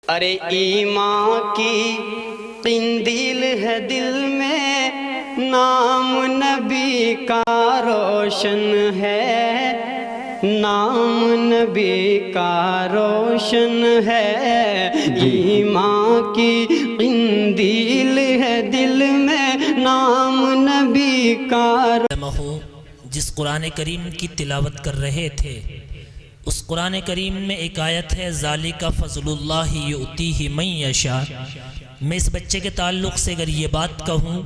अरे ईमान की किंदील है दिल में, नाम नबी का रोशन है, नाम नबी का रोशन है। ईमान की किंदील है दिल में, नाम नबी का। जिस कुरान करीम की तिलावत कर रहे थे, उस कुरान करीम में एक आयत है, ज़ालिका फ़ज़लुल्लाहि युअतीहि मन यशा। मैं इस बच्चे के ताल्लुक़ से अगर ये बात कहूँ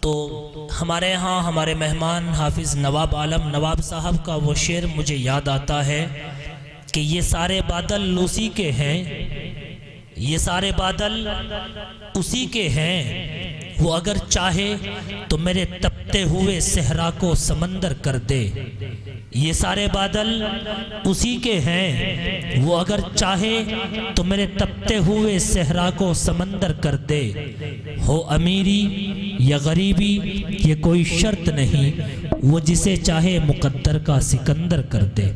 तो हमारे यहाँ हमारे मेहमान हाफिज़ नवाब आलम नवाब साहब का वो शेर मुझे याद आता है कि ये सारे बादल उसी के हैं, ये सारे बादल उसी के हैं, वो अगर चाहे तो मेरे तपते हुए सहरा को समंदर कर दे। ये सारे बादल उसी के हैं, वो अगर चाहे तो मेरे तपते हुए सहरा को समंदर कर दे। हो अमीरी या गरीबी ये कोई शर्त नहीं, वो जिसे चाहे मुकद्दर का सिकंदर कर दे।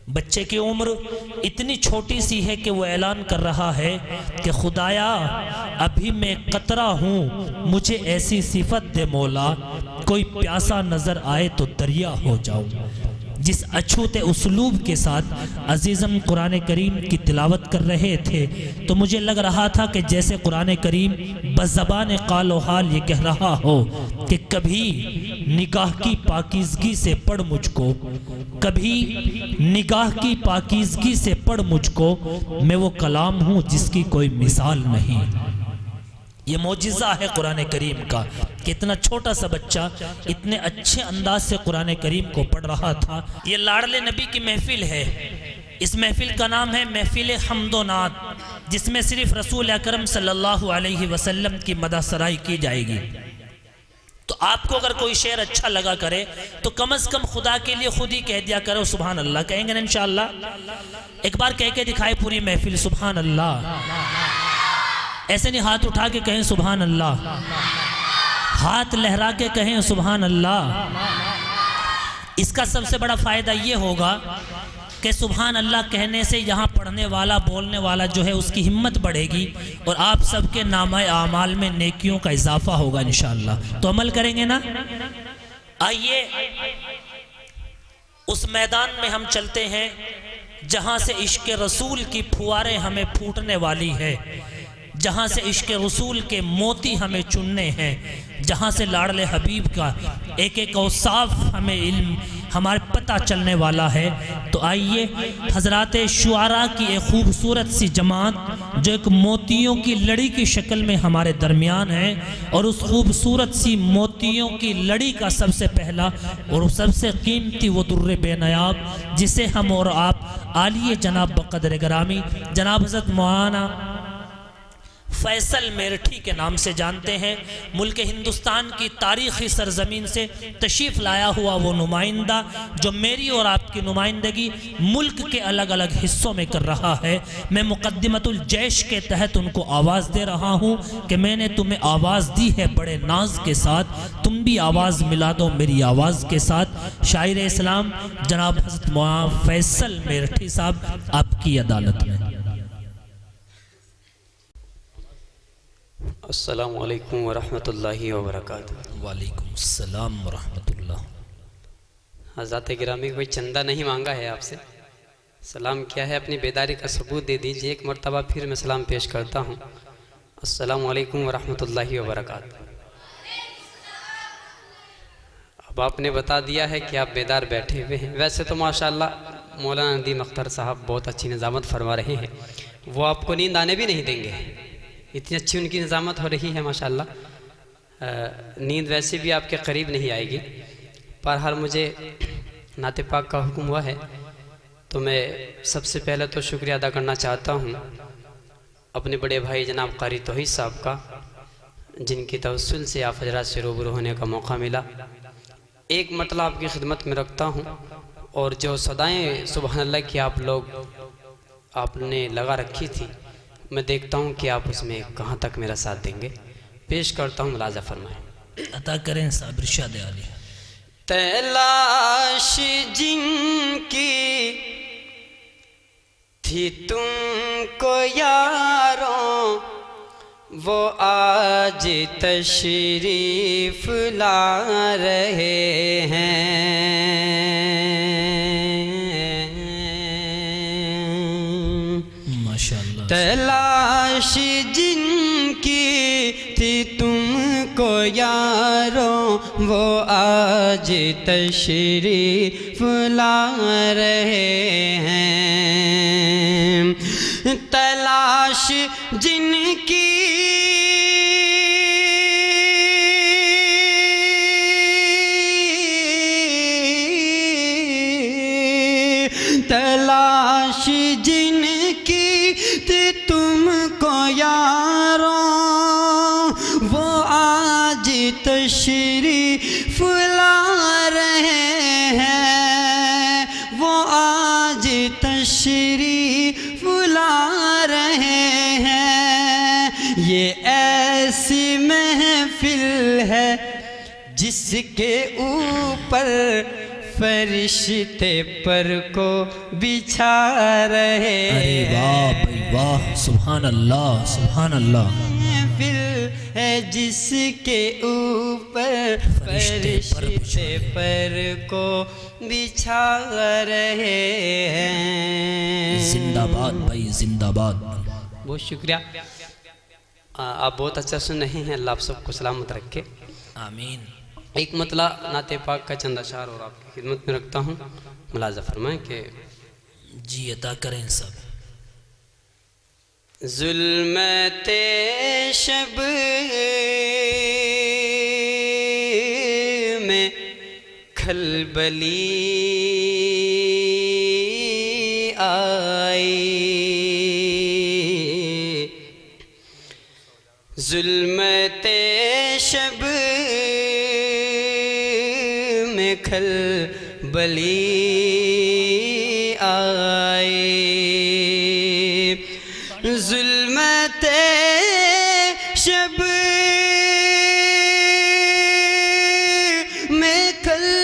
बच्चे की उम्र इतनी छोटी सी है कि वो ऐलान कर रहा है कि खुदाया अभी मैं कतरा हूँ, मुझे ऐसी सिफत दे मौला, कोई प्यासा नजर आए तो दरिया हो जाऊँ। जिस अछूते उसलूब के साथ अजीज़म कुरान करीम की तिलावत कर रहे थे तो मुझे लग रहा था कि जैसे कुरान करीम बज़बान क़ालो हाल ये कह रहा हो कि कभी निगाह की पाकीज़गी से पढ़ मुझको, कभी निगाह की पाकीज़गी से पढ़ मुझको, मैं वो कलाम हूँ जिसकी कोई मिसाल नहीं। ये मौजिज़ा है कुरान करीम का कि इतना छोटा सा बच्चा इतने अच्छे अंदाज से कुरान करीम को पढ़ रहा था। ये लाडले नबी की महफिल है। इस महफिल का नाम है महफिल हम्दो नात, जिसमें सिर्फ रसूल अकरम सल्लल्लाहु अलैहि वसल्लम की मदह सराई की जाएगी। तो आपको अगर कोई शेर अच्छा लगा करे तो कम से कम खुदा के लिए खुद ही कह दिया करो सुभान अल्लाह। कहेंगे ना इंशाअल्लाह? एक बार कह के दिखाए पूरी महफिल सुभान अल्लाह। ऐसे नहीं हाथ उठा के कहें सुभान अल्लाह, हाथ लहरा के कहें सुभान अल्लाह। इसका सबसे बड़ा फ़ायदा ये होगा कि सुभान अल्लाह कहने से यहाँ पढ़ने वाला बोलने वाला जो है उसकी हिम्मत बढ़ेगी और आप सबके नामाए आमाल में नेकियों का इजाफा होगा इंशाअल्लाह। तो अमल करेंगे ना? आइए उस मैदान में हम चलते हैं जहाँ से इश्क रसूल की फुआरें हमें फूटने वाली है, जहाँ से इश्क रसूल के मोती हमें चुनने हैं, जहाँ से लाडले हबीब का एक एक औसाफ हमें इल्म हमारे पता चलने वाला है। तो आइए हज़रात शुआरा की एक खूबसूरत सी जमात जो एक मोतियों की लड़ी की शक्ल में हमारे दरमियान है, और उस खूबसूरत सी मोतियों की लड़ी का सबसे पहला और सबसे कीमती वो दुर्रे बेनयाब जिसे हम और आप आलिए जनाब बक़द्र ग्रामी जनाब हज़रत मौलाना फैसल मेरठी के नाम से जानते हैं, मुल्क हिंदुस्तान की तारीख़ी सरजमीन से तशरीफ़ लाया हुआ वो नुमाइंदा जो मेरी और आपकी नुमाइंदगी मुल्क के अलग अलग हिस्सों में कर रहा है। मैं मुक़द्दिमतुल जैश के तहत उनको आवाज़ दे रहा हूँ कि मैंने तुम्हें आवाज़ दी है बड़े नाज के साथ, तुम भी आवाज़ मिला दो मेरी आवाज़ के साथ। शायर इस्लाम जनाब हज़रत मौलाना फैसल मेरठी साहब आपकी अदालत में। अस्सलामु अलैकुम वरहमतुल्लाहि वबरकातुहू। वालेकुम अस्सलाम वरहमतुल्लाह। हज़रात गिरामी कोई चंदा नहीं मांगा है आपसे, सलाम किया है, अपनी बेदारी का सबूत दे दीजिए। एक मरतबा फिर मैं सलाम पेश करता हूँ। अस्सलामु अलैकुम वरहमतुल्लाहि वबरकातुहू। अब आपने बता दिया है कि आप बेदार बैठे हुए हैं। वैसे तो माशाअल्लाह मौलाना नदीम अख्तर साहब बहुत अच्छी निज़ामत फरमा रहे हैं, वो आपको नींद आने भी नहीं देंगे, इतनी अच्छी उनकी निज़ामत हो रही है माशाअल्लाह। नींद वैसे भी आपके करीब नहीं आएगी। बहरहाल मुझे नाते पाक का हुक्म हुआ है तो मैं सबसे पहले तो शुक्रिया अदा करना चाहता हूँ अपने बड़े भाई जनाब कारी तौहीद साहब का, जिनकी तवस्सुल से आप हज़रात से रूबरू होने का मौका मिला। एक मतलब आपकी खिदमत में रखता हूँ, और जो सदाएँ सुबहान अल्लाह की आप लोग आपने लगा रखी थी, मैं देखता हूँ कि आप उसमें कहाँ तक मेरा साथ देंगे। पेश करता हूँ, मुलाजा फरमाएं। अता करें साहब इरशाद आली। तलाश जिनकी थी तुमको यारों वो आज तशरीफ ला रहे हैं। माशाअल्लाह। तलाश जिनकी थी तुमको यारों वो आज तशरीफ ला रहे हैं। तलाश जिनकी तलाश जिनकी थी तुमको यारों वो आज तशरीफ ला रहे हैं। वो आज तशरीफ ला रहे हैं। ये ऐसी महफिल है जिसके ऊपर फरिश्ते पर को बिछा रहे। अरे वाह भाई वाह, सुभान अल्लाह सुभान अल्लाह। महफिल है जिसके ऊपर फरिश्ते पर को बिछा रहे हैं। जिंदाबाद भाई जिंदाबाद। बहुत शुक्रिया, आप बहुत अच्छा सुन रहे हैं। अल्लाह आप सबको सलामत रखे, आमीन। एक मतला नाते पाक का चंद अशार और आपकी खिदमत में रखता हूँ, मुलाजा फरमाएं कि जी अता करें सब। जुल्मते शब में खलबली आई। जुल्मते शब में खलबली आई। जुल्मते शब में खलबली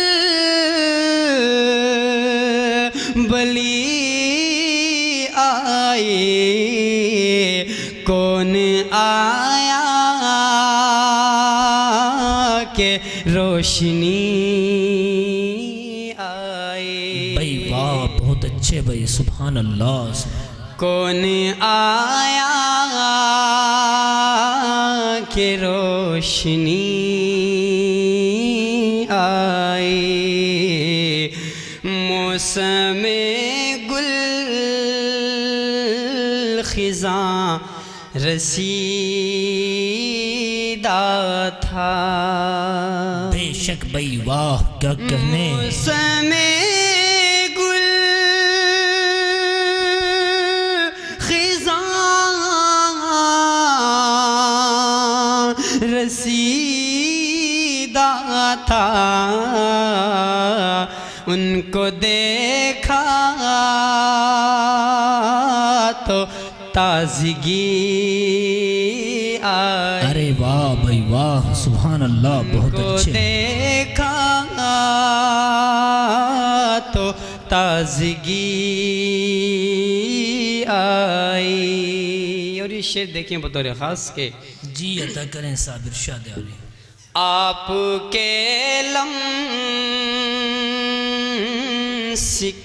आई। कौन आया के रोशनी आई। भाई वाह बहुत अच्छे भाई, सुभान अल्लाह। कौन आया के रोशनी आई। मौसम गुल खिज़ां रसीदा था। बेशक भाई वाह, क्या कहने। मौसम गुल खिज़ां रसीदा था। उनको देखा तो ताज़गी आई। अरे वाह भाई वाह, सुभान अल्लाह, बहुत अच्छे। देखा तो ताज़गी आई। और ये शेर देखें बतौर ख़ास के जी अता करें साहब, इरशाद आली। आपके लम्स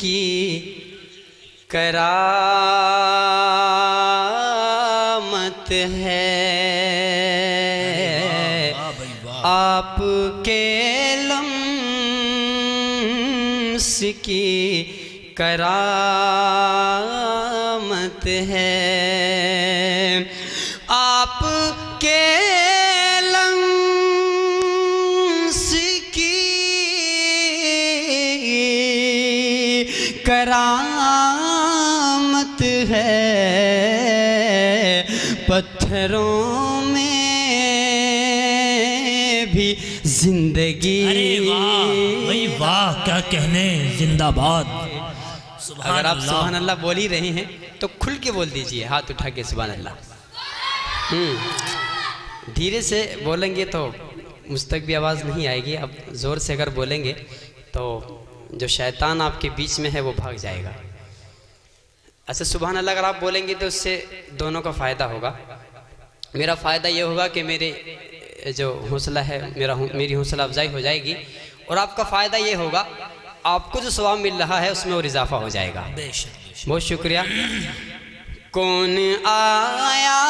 की करामत है। आपके लम्स की करामत है। आपके लम्स की करामत है। पत्थरों में भी जिंदगी। अरे वाह भाई वाह, क्या कहने, जिंदाबाद। अगर आप सुभान अल्लाह बोल ही रहे हैं तो खुल के बोल दीजिए, हाथ उठा के सुभान अल्लाह। धीरे से बोलेंगे तो मुझ तक भी आवाज़ नहीं आएगी। अब ज़ोर से अगर बोलेंगे तो जो शैतान आपके बीच में है वो भाग जाएगा। अच्छा सुभान अल्लाह अगर आप बोलेंगे तो उससे दोनों का फ़ायदा होगा। मेरा फ़ायदा ये होगा कि मेरे जो हौसला है मेरी हौसला अफजाई हो जाएगी, और आपका फ़ायदा ये होगा आपको जो सवाब मिल रहा है उसमें और इजाफा हो जाएगा। बहुत शुक्रिया। कौन आया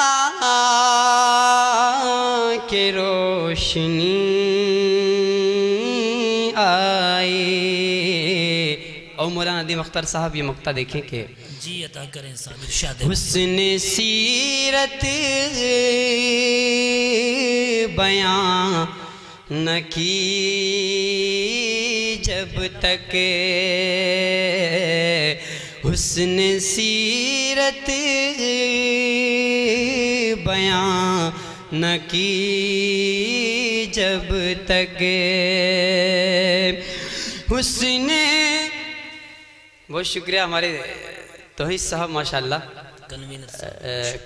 के रोशनी आई। और मौलाना नदीम अख्तर साहब ये मक्ता देखें कि जी अता करें साहब, इरशाद हुस्न सीरत बयां न की जब तक, हुस्न सीरत बयां न की जब तक, हुस्न। बहुत शुक्रिया हमारे तौहीद साहब माशाल्लाह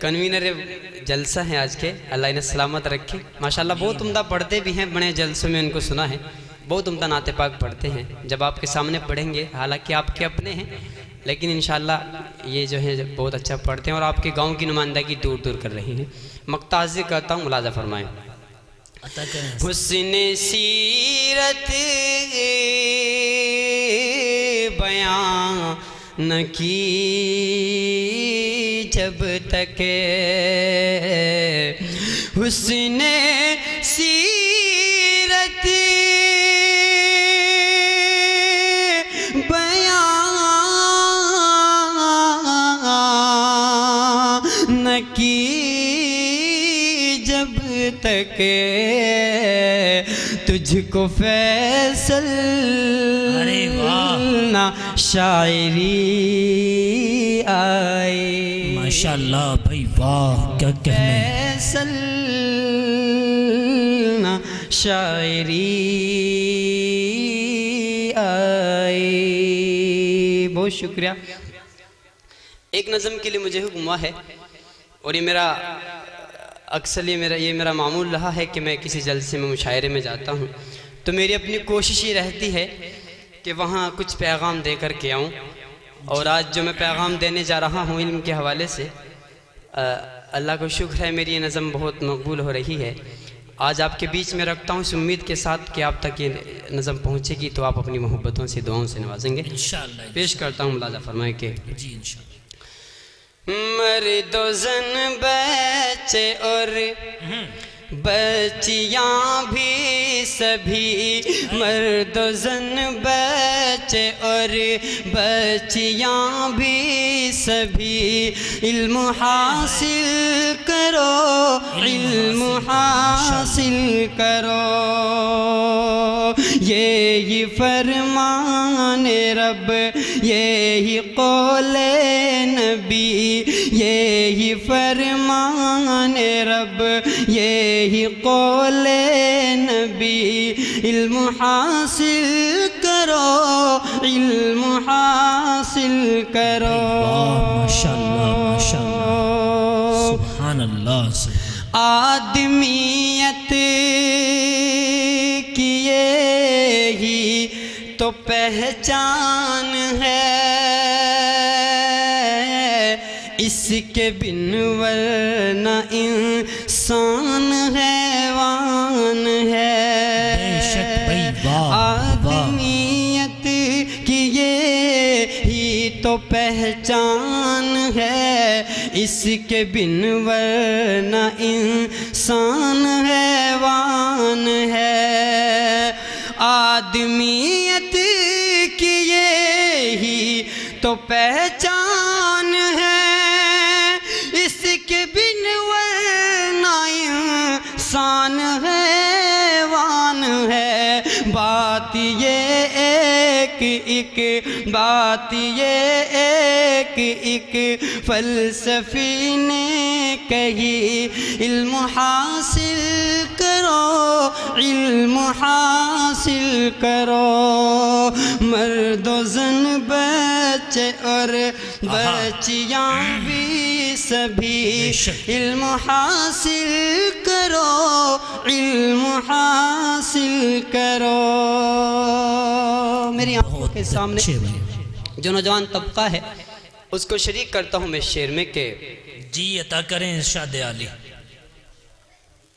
कन्वीनर जलसा हैं आज के, अल्लाह इन्हें सलामत रखे। माशाल्लाह बहुत उम्दा पढ़ते भी हैं, बड़े जलसों में उनको सुना है, बहुत उम्दा नाते पाक पढ़ते हैं। जब आपके सामने पढ़ेंगे, हालांकि आपके अपने हैं लेकिन इंशाल्लाह ये जो है बहुत अच्छा पढ़ते हैं और आपके गांव की नुमाइंदगी दूर दूर कर रही हैं। मक्ता हाज़िर करता हूँ, मुलाज़ा फरमाएं। हुस्न सीरत बयां न की जब तक, हुस्न सीरत बयां न की जब तक, तुझको फैसल ना शायरी आए। माशाल्लाह भाई वाह, क्या कहने। फैसल ना शायरी आए। बहुत शुक्रिया। एक नज़म के लिए मुझे हुक्म हुआ है और ये मेरा अक्सर ये मेरा मामूल रहा है कि मैं किसी जलसे में मुशायरे में जाता हूँ तो मेरी अपनी कोशिश ये रहती है कि वहाँ कुछ पैगाम दे कर के आऊँ। और आज जो मैं पैगाम देने जा रहा हूँ इल्म के हवाले से, अल्लाह को शुक्र है मेरी ये नज़म बहुत मकबूल हो रही है। आज आपके बीच में रखता हूँ इस उम्मीद के साथ कि आप तक ये नज़म पहुँचेगी तो आप अपनी मोहब्बतों से दुआओं से नवाजेंगे। इंशाअल्लाह पेश करता हूँ मुलाज़ा फरमाए के जी इंशाअल्लाह। मर्द ज़न बच्चे और बच्चियाँ भी सभी, मर्द ज़न बच्चे और बच्चियाँ भी सभी, इल्म हासिल करो, इल्म हासिल करो। ये फरमान रब, ये कौले नबी, ये फरमान रब, ये कौले नबी। इल्म हासिल करो, इल्म हासिल करो। माशाअल्लाह माशाअल्लाह, सुभान अल्लाह। आदमियत की ही तो पहचान है, इसके बिन वरना इंसान हैवान है। बेशक भाई वाह। आदमियत की ये ही तो पहचान है, इसके बिन वरना इंसान हैवान है। आदमियत की ये ही तो पहचान है, इसके बिन वरना इंसान हैवान है। बात ये एक बात ये एक फलसफी ने कही, इल्म हासिल करो, इल्म हासिल करो। मर्दो ज़न बच्चे और बच्चियाँ भी सभी, इल्म हासिल करो, इल्म हासिल करो। मेरी आंखों के सामने जो नौजवान तबका है उसको शरीक करता हूँ मैं शेर में के जी अता करें इरशाद आली।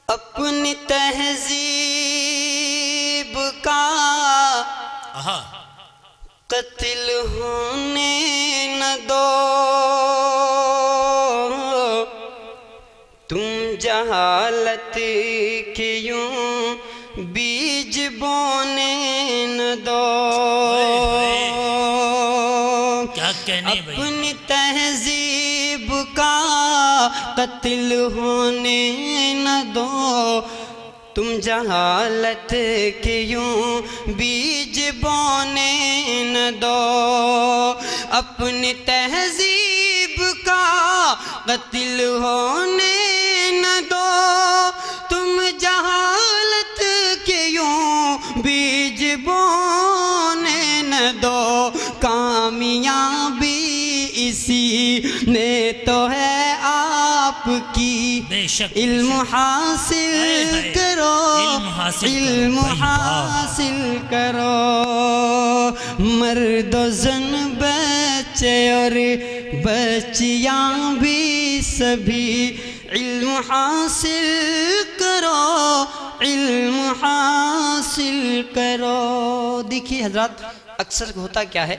अपनी तहजीब का आहा कत्ल होने न दो, तुम जहालत के यूं बीज बोने न दो। क्या कहने भाई। अपनी तहजीब का कत्ल होने न दो, तुम जहालत के यूं बीज बोने न दो। अपनी तहजीब का कत्ल होने न दो, तुम जहालत के यूं बीज बोने न दो। कामयाबी इसी ने तो है आपकी, बेशक इल्म हासिल करो, इल्म हासिल करो। मर्द जन बच्चे और बच्चियां भी सभी इल्म हासिल करो, इल्म हासिल करो। देखिए हजरत, अक्सर होता क्या है,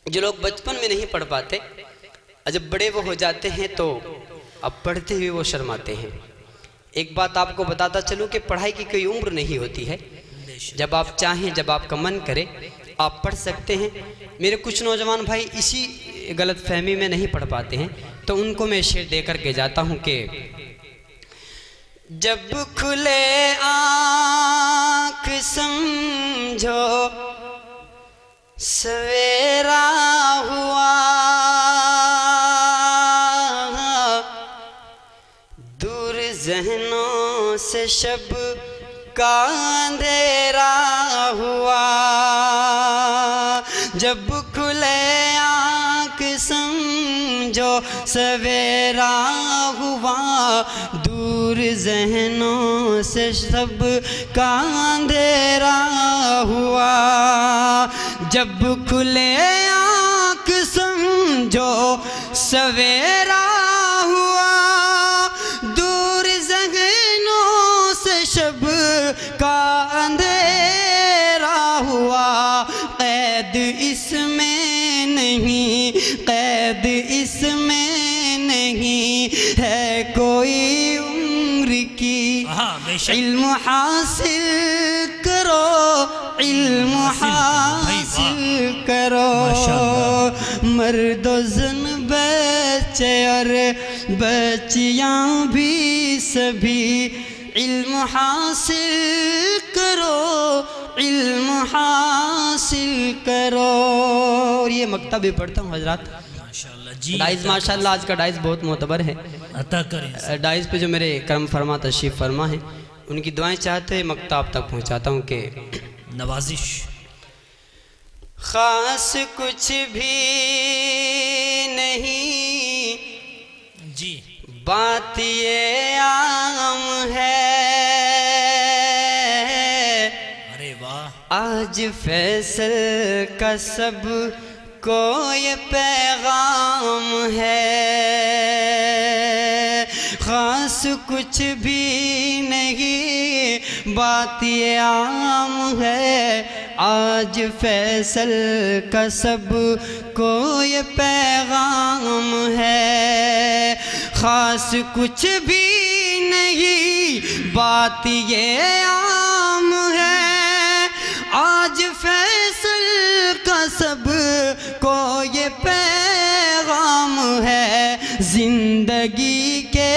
जो लोग बचपन में नहीं पढ़ पाते, जब बड़े वो हो जाते हैं तो अब पढ़ते हुए वो शर्माते हैं। एक बात आपको बताता चलूं कि पढ़ाई की कोई उम्र नहीं होती है। जब आप चाहें, जब आपका मन करे, आप पढ़ सकते हैं। मेरे कुछ नौजवान भाई इसी गलत फहमी में नहीं पढ़ पाते हैं, तो उनको मैं शेर दे करके जाता हूं कि जब खुले आँख समझो सवेरा हुआ, दूर जहनों से शब का अंधेरा हुआ। जब खुले आँख समझो सवेरा हुआ, दूर जहनों से सब का अंधेरा हुआ। जब खुले आँख समझो सवेरा हुआ, दूर जहनों से शब का अंधेरा हुआ। कैद इसमें नहीं, कैद इसमें नहीं है कोई उम्र की। इल्म हासिल करो, इल्म हासिल करो। मर्दो जन बच्चे और बच्चियां भी सभी इल्म हासिल करो, इल्म हासिल करो। और ये मकतब भी पढ़ता हूँ हजरात। माशाल्लाह जी, डाइस माशाल्लाह आज का डाइस बहुत मोतबर है। अता करें। डाइस पे जो मेरे करम फरमा तशरीफ़ फरमा है, उनकी दुआएं चाहते मकतब तक पहुँचाता हूँ कि नवाजिश खास कुछ भी नहीं जी, बात ये आम है। अरे वाह, आज फैसल का सब को ये पैगाम है। खास कुछ भी नहीं बात ये आम है। आज फैसल का सब को ये पैगाम है। खास कुछ भी नहीं बात ये आम है। आज फैसल का सब को ये पैगाम है। जिंदगी के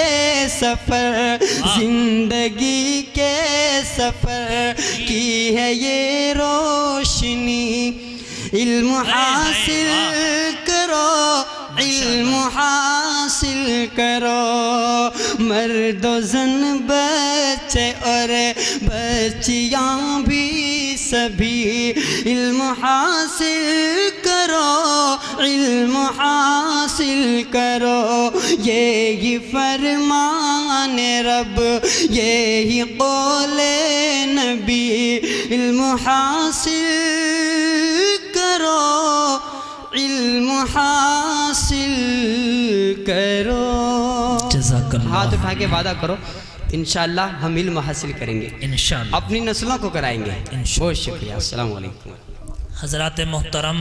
सफ़र, जिंदगी के सफ़र की है ये रोशनी। इल्म हासिल करो, इल्म हासिल करो। मर्दो जन बच्चे और बच्चियां भी सभी इल्म हासिल करो, इल्म हासिल करो। यही फरमान रब, यही कौले नबी। इल्म हासिल करो, इल्म हासिल जज़ाकल्लाह। हाथ उठा के वादा करो, इंशाअल्लाह हम इल्म हासिल करेंगे, इंशाअल्लाह अपनी नस्लों को कराएंगे। बहुत शुक्रिया। अस्सलाम वालेकुम। हज़रात मोहतरम